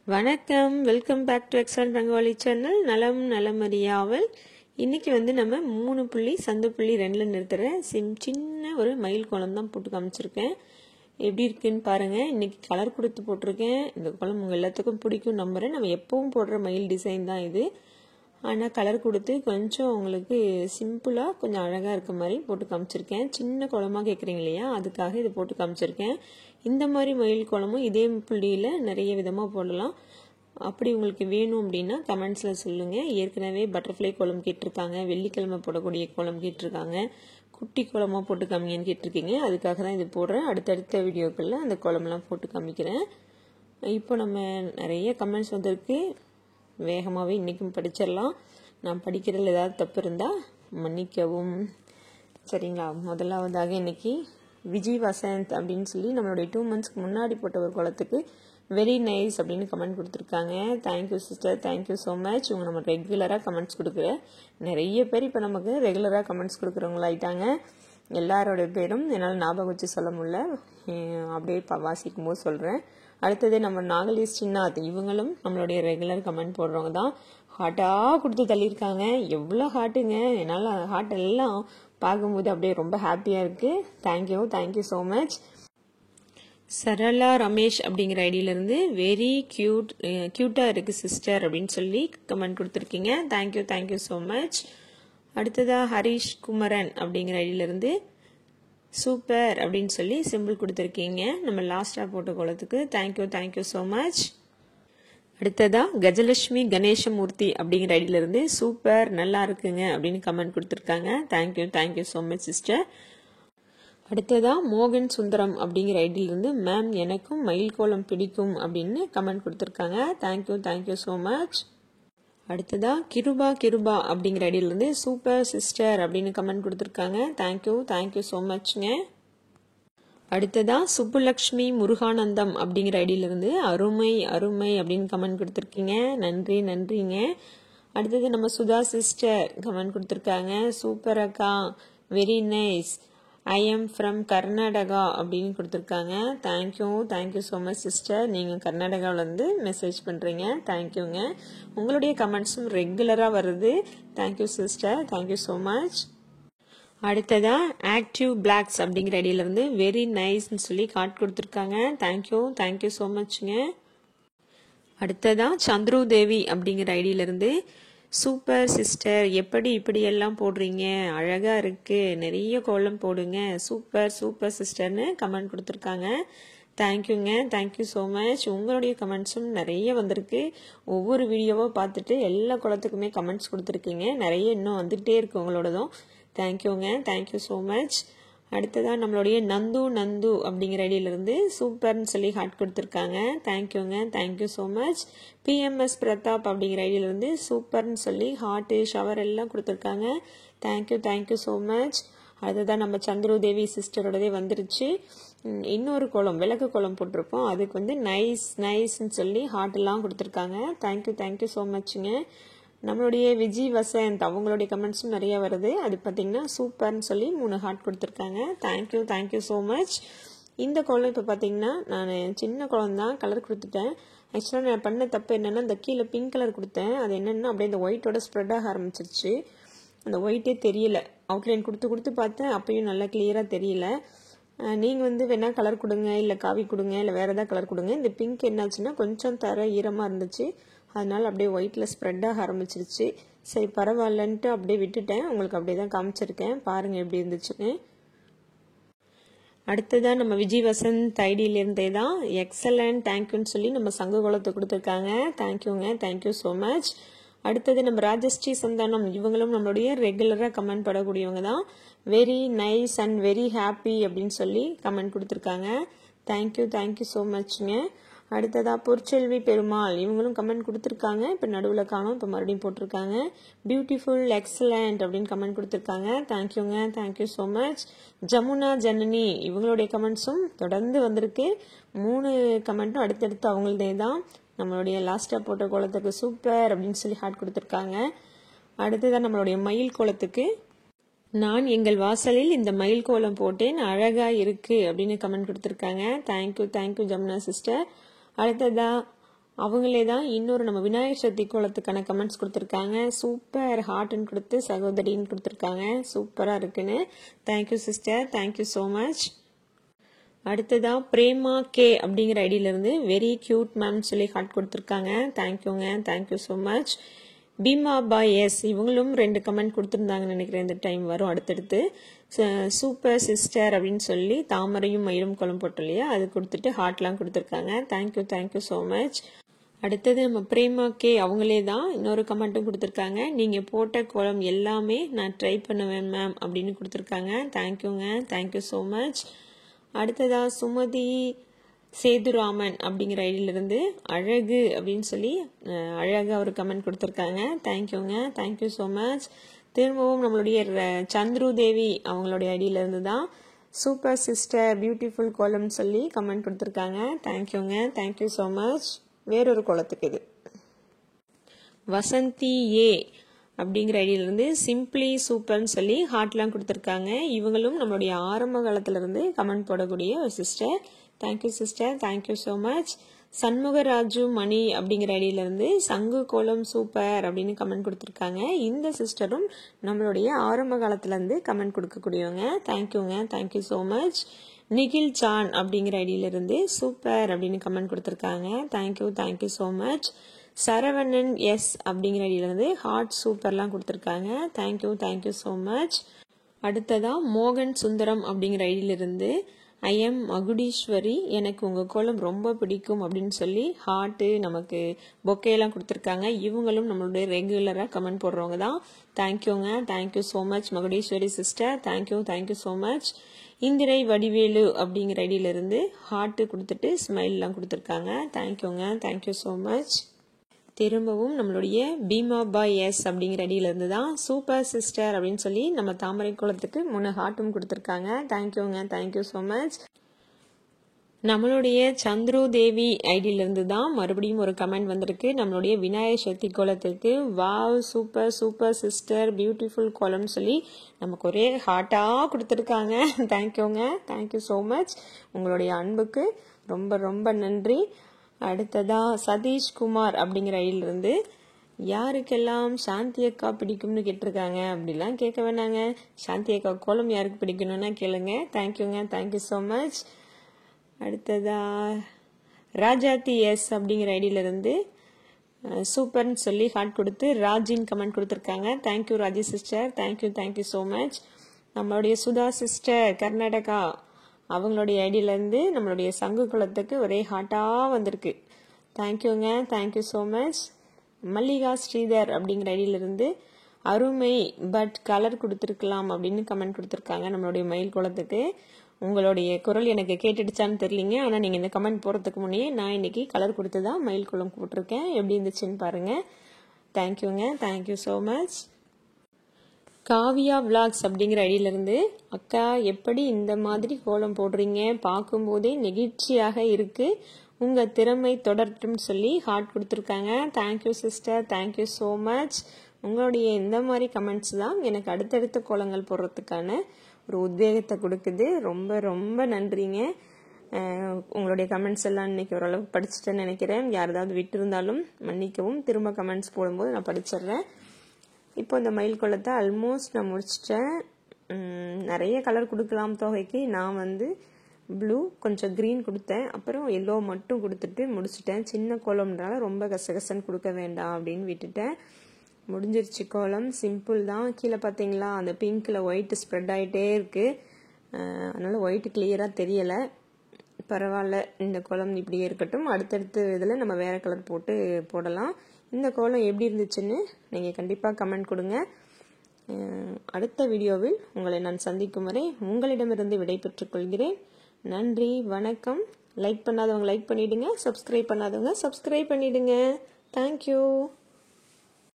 வணக்கம், welcome back to excellent Rangoli channel. நலம் அறியாவல். இன்னைக்கு நம்ம 3 புள்ளி சந்து புள்ளி 2ல நிறுத்துற சின்ன ஒரு மயில் கோலம் தான் போட்டு காமிச்சிருக்கேன். எப்படி இருக்குன்னு பாருங்க. இன்னைக்கு கலர் கொடுத்து போட்டிருக்கேன். இந்த கோலம் உங்க எல்லாத்துக்கும் பிடிக்கும் நம்புறேன். நம்ம எப்பவும் போடுற மயில் டிசைன் தான் இது. ஆனால் கலர் கொடுத்து கொஞ்சம் உங்களுக்கு சிம்பிளாக கொஞ்சம் அழகாக இருக்க மாதிரி போட்டு காமிச்சிருக்கேன். சின்ன கோலமாக கேட்குறீங்க இல்லையா, அதுக்காக இதை போட்டு காமிச்சிருக்கேன். இந்த மாதிரி மயில் கோலமும் இதே புள்ளியில் நிறைய விதமாக போடலாம். அப்படி உங்களுக்கு வேணும் அப்படின்னா கமெண்ட்ஸில் சொல்லுங்கள். ஏற்கனவே பட்டர்ஃப்ளை கோலம் கேட்டிருக்காங்க, வெள்ளிக்கிழமை போடக்கூடிய கோலம் கேட்டிருக்காங்க, குட்டி கோலமாக போட்டு காமிங்கன்னு கேட்டிருக்கீங்க. அதுக்காக தான் இது போடுறேன். அடுத்தடுத்த வீடியோக்களில் அந்த கோலம்லாம் போட்டு காமிக்கிறேன். இப்போ நம்ம நிறைய கமெண்ட்ஸ் வந்திருக்கு. வேகமாகவே இன்றைக்கும் படிச்சிடலாம். நான் படிக்கிறதுல ஏதாவது தப்பு இருந்தால் மன்னிக்கவும். சரிங்களா? முதலாவதாக இன்னைக்கு விஜய் வசந்த் அப்படின்னு சொல்லி நம்மளுடைய 2 monthsக்கு முன்னாடி போட்ட ஒரு கோலத்துக்கு வெரி நைஸ் அப்படின்னு கமெண்ட் கொடுத்துருக்காங்க. Thank you sister, thank you so much. இவங்க நம்ம ரெகுலராக கமெண்ட்ஸ் கொடுக்குற நிறைய பேர் இப்போ நமக்கு ரெகுலராக கமெண்ட்ஸ் கொடுக்குறவங்களாயிட்டாங்க. எல்லாரோட பேரும் என்னால் ஞாபகம் வச்சு சொல்ல முடியல, அப்படியே வாசிக்கும் போது சொல்கிறேன். அடுத்தது நம்ம நாகலேஷ் சின்னாத், இவங்களும் நம்மளுடைய ரெகுலர் கமெண்ட் போடுறவங்க தான். ஹார்ட்டாக கொடுத்து தள்ளியிருக்காங்க. எவ்வளோ ஹார்ட்டுங்க! என்னால் ஹார்ட் எல்லாம் பார்க்கும்போது அப்படியே ரொம்ப ஹாப்பியாக இருக்குது. Thank you so much. Sarala Ramesh அப்படிங்கிற ஐடியிலேருந்து வெரி க்யூட்டாக இருக்குது சிஸ்டர் அப்படின்னு சொல்லி கமெண்ட் கொடுத்துருக்கீங்க. Thank you so much. அடுத்ததாக ஹரிஷ் குமரன் அப்படிங்கிற ஐடியிலேருந்து சூப்பர் அப்படின்னு சொல்லி சிம்பிள் கொடுத்துருக்கீங்க நம்ம லாஸ்டாக போட்ட கோலத்துக்கு. Thank you so much. அடுத்ததா கஜலட்சுமி கணேசமூர்த்தி அப்படிங்கிற ஐடியிலேருந்து சூப்பர் நல்லா இருக்குங்க அப்படின்னு கமெண்ட் கொடுத்துருக்காங்க. Thank you so much sister. அடுத்ததா மோகன் சுந்தரம் அப்படிங்கிற ஐடியிலிருந்து மேம் எனக்கும் மயில் கோலம் பிடிக்கும் அப்படின்னு கமெண்ட் கொடுத்துருக்காங்க. Thank you so much. அடுத்ததா கிருபா அப்படிங்கிற ஐடியிலிருந்து சூப்பர் சிஸ்டர் அப்படின்னு கமெண்ட் கொடுத்துருக்காங்க. தேங்க்யூ ஸோ மச்ங்க. அடுத்ததா சுப்புலக்ஷ்மி முருகானந்தம் அப்படிங்கிற ஐடியிலிருந்து அருமை அப்படின்னு கமெண்ட் கொடுத்துருக்கீங்க. நன்றிங்க. அடுத்தது நம்ம சுதா சிஸ்டர் கமெண்ட் கொடுத்துருக்காங்க. சூப்பர் அக்கா, very nice, I am from Karnataka அப்படின்னு கொடுத்துருக்காங்க. Thank you so much sister. நீங்கள் கர்நாடகாவிலேருந்து மெசேஜ் பண்ணுறீங்க. தேங்க்யூங்க. உங்களுடைய கமெண்ட்ஸும் ரெகுலராக வருது. Thank you sister, thank you so much. அடுத்ததா ஆக்டிவ் பிளாக்ஸ் அப்படிங்கிற ஐடியிலேருந்து வெரி நைஸ்ன்னு சொல்லி கார்ட் கொடுத்துருக்காங்க. தேங்க்யூ ஸோ மச்ங்க. அடுத்ததா சந்துரு தேவி அப்படிங்கிற ஐடியிலேருந்து சூப்பர் சிஸ்டர், இப்படியெல்லாம் போடுறீங்க, அழகா இருக்கு, நிறைய கோலம் போடுங்க, சூப்பர் சிஸ்டர்னு கமெண்ட் கொடுத்துருக்காங்க. Thank you so much. உங்களுடைய கமெண்ட்ஸும் நிறைய வந்திருக்கு. ஒவ்வொரு வீடியோவோ பார்த்துட்டு எல்லா கோலத்துக்குமே கமெண்ட்ஸ் கொடுத்துருக்கீங்க. நிறைய இன்னும் வந்துகிட்டே இருக்கு உங்களோடதும். Thank you so much. அடுத்ததான் நம்மளுடைய நந்து அப்படிங்கிற ஐடியிலிருந்து சூப்பர்னு சொல்லி ஹார்ட் கொடுத்துருக்காங்க. Thank you so much. PMS Pratap அப்படிங்கிற ஐடியிலிருந்து சூப்பர்னு சொல்லி ஹார்ட்டு ஷவர் எல்லாம் கொடுத்துருக்காங்க. Thank you so much. அடுத்ததான் நம்ம சந்துரு தேவி சிஸ்டரோடதே வந்துருச்சு. இன்னொரு கோலம் விளக்கு கோலம் போட்டிருப்போம், அதுக்கு நைஸ்ன்னு சொல்லி ஹார்ட் எல்லாம் கொடுத்துருக்காங்க. தேங்க்யூ ஸோ மச்ங்க. நம்மளுடைய விஜய் வசந்த் அவங்களுடைய கமெண்ட்ஸும் நிறைய வருது. அது பார்த்தீங்கன்னா சூப்பர்னு சொல்லி 3 ஹார்ட் கொடுத்துருக்காங்க. Thank you so much. இந்த கோலம் இப்போ பார்த்தீங்கன்னா நான் சின்ன கோலம் தான் கலர் கொடுத்துட்டேன். ஆக்சுவலாக நான் பண்ண தப்பு என்னென்னா, இந்த கீழே பிங்க் கலர் கொடுத்தேன். அது என்னென்னா அப்படியே இந்த ஒயிட்டோட ஸ்ப்ரெட் ஆக ஆரம்பிச்சிருச்சு. அந்த ஒயிட்டே தெரியல. அவுட்லைன் கொடுத்து பார்த்தேன், அப்பயும் நல்லா கிளியராக தெரியல. நீங்கள் வேணால் கலர் கொடுங்க, இல்லை காவி கொடுங்க, இல்லை வேறு ஏதாவது கலர் கொடுங்க. இந்த பிங்க் என்னாச்சுன்னா கொஞ்சம் ஈரமாக இருந்துச்சு, அதனால அப்படியே ஒயிட்ல ஸ்ப்ரெட் ஆக ஆரம்பிச்சிருச்சு. சரி பரவாயில்லன்ட்டு அப்படியே விட்டுட்டேன். உங்களுக்கு அப்படியே தான் காமிச்சிருக்கேன், பாருங்க எப்படி இருந்துச்சுன்னு. அடுத்ததான் நம்ம விஜய் வசந்த் ஐடியிலிருந்தே தான் எக்ஸலன்ட் தேங்க்யூன்னு சொல்லி நம்ம சங்கு கோலத்தை கொடுத்துருக்காங்க. Thank you so much. அடுத்தது நம்ம ராஜஸ்ரீ சந்தானம், இவங்களும் நம்மளுடைய ரெகுலராக கமெண்ட் படக்கூடியவங்க தான். Very nice and very happy அப்படின்னு சொல்லி கமெண்ட் கொடுத்துருக்காங்க. தேங்க்யூ ஸோ மச்ங்க. அடுத்ததா பொற்செல்வி பெருமாள், இவங்களும் கமெண்ட் கொடுத்துருக்காங்க. இப்போ நடுவில் காணும், இப்போ மறுபடியும் போட்டிருக்காங்க. பியூட்டிஃபுல் எக்ஸலண்ட் அப்படின்னு கமெண்ட் கொடுத்துருக்காங்க. Thank you so much. Jamuna Janani, இவங்களுடைய கமெண்ட்ஸும் தொடர்ந்து வந்திருக்கு. 3 கமெண்ட்டும் அடுத்தடுத்து அவங்களதே தான். நம்மளுடைய லாஸ்ட்டாக போட்ட கோலத்துக்கு சூப்பர் அப்படின்னு சொல்லி ஹார்ட் கொடுத்துருக்காங்க. அடுத்ததான் நம்மளுடைய மயில் கோலத்துக்கு நான் எங்கள் வாசலில் இந்த மயில் கோலம் போட்டேன், அழகா இருக்கு அப்படின்னு கமெண்ட் கொடுத்துருக்காங்க. Thank you Jamuna sister. அடுத்ததா அவங்களே தான் இன்னொரு நம்ம விநாயகர் சதுர்த்தி கோலத்துக்கான கமெண்ட்ஸ் கொடுத்துருக்காங்க. சூப்பர் ஹார்ட்னு கொடுத்து சகோதரின்னு கொடுத்துருக்காங்க. சூப்பராக இருக்குன்னு. Thank you sister, thank you so much. அடுத்ததான் பிரேமா கே அப்படிங்கிற ஐடியிலேருந்து வெரி கியூட் மேம் சொல்லி ஹார்ட் கொடுத்துருக்காங்க. தேங்க்யூங்க, தேங்க்யூ ஸோ மச். பீமா பாய் எஸ் இவங்களும் 2 கமெண்ட் கொடுத்துருந்தாங்கன்னு நினைக்கிறேன். இந்த டைம் வரும் அடுத்தடுத்து. சூப்பர் சிஸ்டர் அப்படின்னு சொல்லி தாமரையும் மயிலும் கோலம் போட்டோம் இல்லையா, அது கொடுத்துட்டு ஹார்ட்லாம் கொடுத்துருக்காங்க. Thank you, thank you so much. அடுத்தது நம்ம பிரேமா கே அவங்களே தான் இன்னொரு கமெண்ட்டும் கொடுத்துருக்காங்க. நீங்கள் போட்ட கோலம் எல்லாமே நான் ட்ரை பண்ணுவேன் மேம் அப்படின்னு கொடுத்துருக்காங்க. தேங்க்யூங்க, தேங்க்யூ ஸோ மச். அடுத்ததா சுமதி சேதுராமன் அப்படிங்கிற ஐடியிலிருந்து அழகு அப்படின்னு சொல்லி அழகாக ஒரு கமெண்ட் கொடுத்துருக்காங்க. தேங்க்யூங்க, தேங்க்யூ ஸோ மச். திரும்பவும் நம்மளுடைய சந்துரு தேவி அவங்களுடைய ஐடியிலேருந்து தான் சூப்பர் சிஸ்டர் பியூட்டிஃபுல் கோலம் சொல்லி கமெண்ட் கொடுத்துருக்காங்க. தேங்க்யூங்க, தேங்க்யூ ஸோ மச். வேறொரு கோலத்துக்கு இது வசந்தி ஏ அப்படிங்கிற ஐடியிலிருந்து சிம்பிளி சூப்பர்னு சொல்லி ஹார்ட்லாம் கொடுத்துருக்காங்க. இவங்களும் நம்மளுடைய ஆரம்ப காலத்திலிருந்து கமெண்ட் போடக்கூடிய ஒரு sister. Thank you sister, thank you so much. Shanmugaraju Mani அப்படிங்கிற ஐடியிலிருந்து சங்கு கோலம் சூப்பர் அப்படின்னு கமெண்ட் கொடுத்துருக்காங்க. இந்த சிஸ்டரும் நம்மளுடைய ஆரம்ப காலத்திலேருந்து கமெண்ட் கொடுக்கக்கூடியவங்க. தேங்க்யூங்க, thank you so much. Nikhil San அப்படிங்கிற ஐடியிலிருந்து சூப்பர் அப்படின்னு கமெண்ட் கொடுத்துருக்காங்க. Thank you, thank you so much. Saravanan S அப்படிங்கிற ஐடியிலிருந்து ஹார்ட் சூப்பர்லாம் கொடுத்துருக்காங்க. Thank you, thank you so much. அடுத்ததா மோகன் சுந்தரம் அப்படிங்கிற ஐடியிலிருந்து ஐ எம் மகுடீஸ்வரி, எனக்கு உங்கள் கோலம் ரொம்ப பிடிக்கும் அப்படின்னு சொல்லி ஹார்ட்டு நமக்கு பொக்கையெல்லாம் கொடுத்துருக்காங்க. இவங்களும் நம்மளுடைய ரெகுலராக கமெண்ட் போடுறவங்க தான். தேங்க்யூங்க, thank you so much Magudeeswari sister. Thank you, thank you so much. Indirai Vadivelu அப்படிங்கிற ஐடியிலிருந்து ஹார்ட்டு கொடுத்துட்டு ஸ்மைல்லாம் கொடுத்துருக்காங்க. தேங்க்யூங்க, தேங்க்யூ ஸோ மச். திரும்பவும் நம்மளுடைய பீமா பாய் எஸ் அப்படிங்கிற ஐடியிலிருந்து தான் சூப்பர் சிஸ்டர் அப்படின்னு சொல்லி நம்ம தாமரை கோலத்துக்கு 3 ஹார்ட்டும் கொடுத்துருக்காங்க. தேங்க்யூங்க, தேங்க்யூ ஸோ மச். நம்மளுடைய சந்துரு தேவி ஐடியிலிருந்து தான் மறுபடியும் ஒரு கமெண்ட் வந்திருக்கு. நம்மளுடைய விநாயகர் சதுர்த்தி கோலத்துக்கு wow super super sister beautiful கோலம்னு சொல்லி நமக்கு ஒரே ஹார்ட்டாக கொடுத்துருக்காங்க. தேங்க்யூங்க, தேங்க்யூ ஸோ மச். உங்களுடைய அன்புக்கு ரொம்ப ரொம்ப நன்றி. அடுத்ததா சதீஷ்குமார் அப்படிங்கிற ஐடியிலிருந்து யாருக்கெல்லாம் சாந்தி அக்கா பிடிக்கும்னு கேட்டிருக்காங்க. அப்படிலாம் கேட்க வேணாங்க. சாந்தி அக்கா கோலம் யாருக்கு பிடிக்கணும்னா கேளுங்க. தேங்க்யூங்க, தேங்க்யூ ஸோ மச். அடுத்ததா ராஜாத்தி எஸ் அப்படிங்கிற ஐடியிலிருந்து சூப்பர்னு சொல்லி ஹார்ட் கொடுத்து ராஜின் கமெண்ட் கொடுத்துருக்காங்க. Thank you Raji sister, thank you, thank you so much. நம்மளுடைய சுதா சிஸ்டர் கர்நாடகா அவங்களுடைய ஐடியிலேருந்து நம்மளுடைய சங்கு குளத்துக்கு ஒரே ஹார்ட்டாக வந்திருக்கு. தேங்க்யூங்க, thank you so much. Mallika Sridhar அப்படிங்கிற ஐடியிலிருந்து அருமை பட் கலர் கொடுத்துருக்கலாம் அப்படின்னு கமெண்ட் கொடுத்துருக்காங்க நம்மளுடைய மயில் குளத்துக்கு. உங்களுடைய குரல் எனக்கு கேட்டுடுச்சான்னு தெரியலிங்க. ஆனால் நீங்கள் இந்த கமெண்ட் போகிறதுக்கு முன்னே நான் இன்னைக்கு கலர் கொடுத்து தான் மயில் குளம் போட்டிருக்கேன். எப்படி இருந்துச்சுன்னு பாருங்கள். தேங்க்யூங்க, thank you so much. Kavya vlogs அப்படிங்கிற ஐடியிலிருந்து அக்கா எப்படி இந்த மாதிரி கோலம் போடுறீங்க, பார்க்கும்போதே நெகிழ்ச்சியாக இருக்கு, உங்கள் திறமை தொடரட்டும் சொல்லி ஹார்ட் கொடுத்துருக்காங்க. Thank you sister, thank you so much. உங்களுடைய இந்த மாதிரி கமெண்ட்ஸ் தான் எனக்கு அடுத்தடுத்த கோலங்கள் போடுறதுக்கான ஒரு உத்வேகத்தை கொடுக்குது. ரொம்ப ரொம்ப நன்றிங்க. உங்களுடைய கமெண்ட்ஸ் எல்லாம் இன்னைக்கு ஓரளவுக்கு படிச்சுட்டேன்னு நினைக்கிறேன். யார் ஏதாவது விட்டு இருந்தாலும் மன்னிக்கவும். திரும்ப கமெண்ட்ஸ் போடும்போது நான் படிச்சிடுறேன். இப்போ இந்த மயில் கோலத்தை ஆல்மோஸ்ட் நான் முடிச்சிட்டேன். நிறைய கலர் கொடுக்கலாம் தொகைக்கு. நான் ப்ளூ கொஞ்சம் க்ரீன் கொடுத்தேன், அப்புறம் எல்லோ மட்டும் கொடுத்துட்டு முடிச்சிட்டேன். சின்ன கோலம்னால ரொம்ப கசகசன்னு கொடுக்க வேண்டாம் அப்படின்னு விட்டுட்டேன். முடிஞ்சிருச்சு கோலம். சிம்பிள் தான். கீழே பார்த்தீங்களா அந்த பிங்க்கில் ஒயிட் ஸ்ப்ரெட் ஆகிட்டே இருக்குது. அதனால் ஒயிட் கிளியராக தெரியலை. பரவாயில்ல, இந்த கோலம் இப்படியே இருக்கட்டும். அடுத்தடுத்து இதில் நம்ம வேறு கலர் போட்டு போடலாம். இந்த கோலம் எப்படி இருந்துச்சுன்னு நீங்கள் கண்டிப்பாக கமெண்ட் கொடுங்க. அடுத்த வீடியோவில் உங்களை நான் சந்திக்கும் வரை உங்களிடமிருந்து விடை பெற்றுக் கொள்கிறேன். நன்றி, வணக்கம். லைக் பண்ணாதவங்க லைக் பண்ணிவிடுங்க, சப்ஸ்கிரைப் பண்ணாதவங்க சப்ஸ்கிரைப் பண்ணிவிடுங்க. தேங்க்யூ.